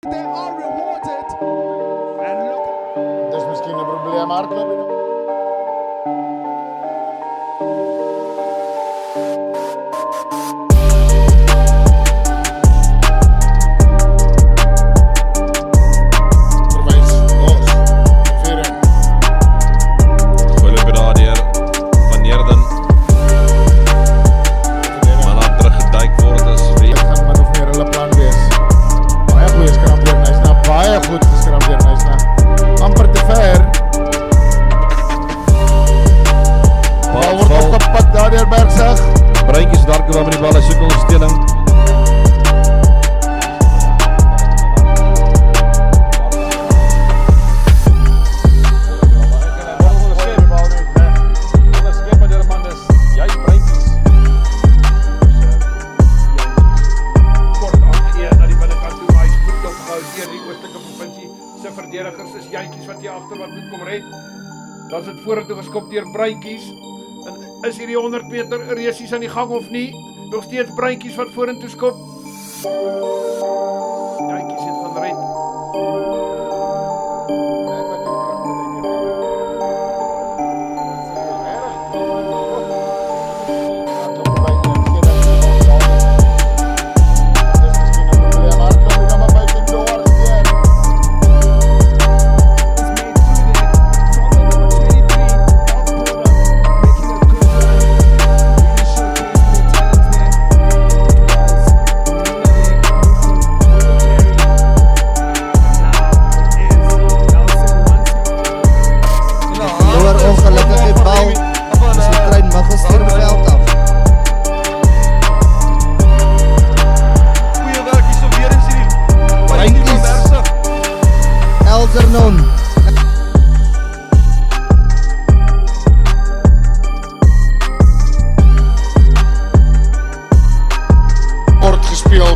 They are rewarded. And look. Dat is misschien een probleem, hardlopen. Breintjes darken waar met die bal, hij zoekt ondersteuning. Kort aangegeven naar die binnenkant toe, maar hij is goed opgehouden hier die oostelike provinsie. Sy verdedigers is Jantjies wat hier agter wat moet kom red. Dan is dit vorentoe geskop deur Breintjies. En is hierdie 100 meter resies aan die gang of nie? Nog steeds Breintjies wat vorentoe skop. Jantjies het gaan red.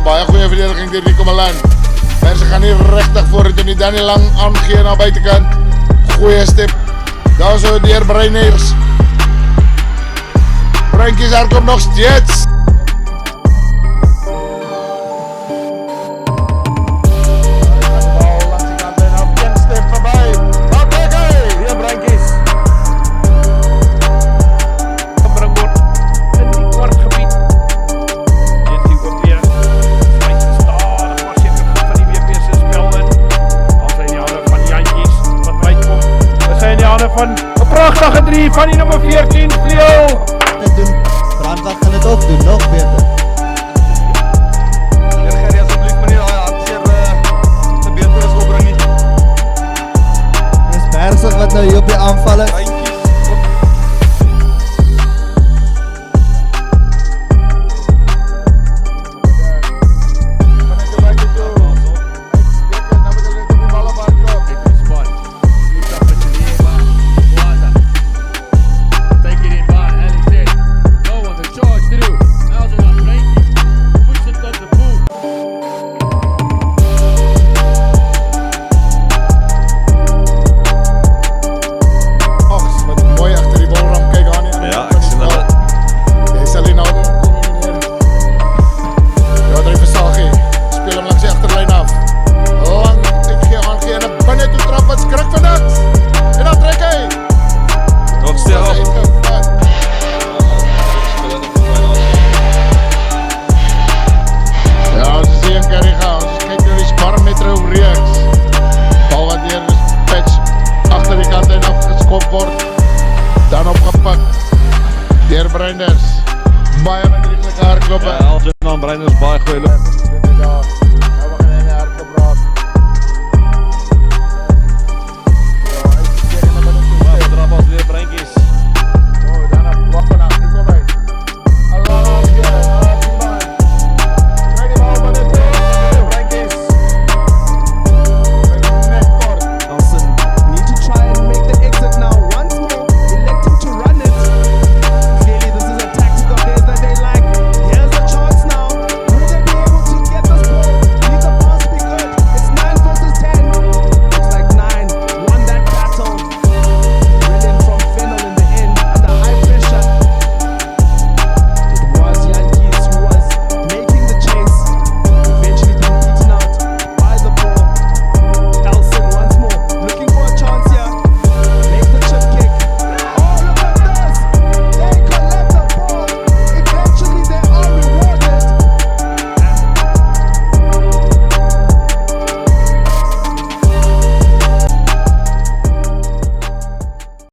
Baie goeie verdediging deur Nico Malan. Mense gaan hier regtig voor doen die Danny Lang aangee na buitekant. Goeie step. Daar so deur Breiners. Breintjies daar kom nog steeds. Van 'n pragtige 3 van die nommer 14 vleuel. Dit doen. Brandwag gaan dit ook doen, nog beter. Gerrie asseblief meneer, hartseer gebeurtenis opbring nie. Dis Bergsig wat nou hier op die aanval is. Dan opgepakt deur Breiners. Baie bedrieglike hardlope. Ja, Algernon Breiners baie goeie loop.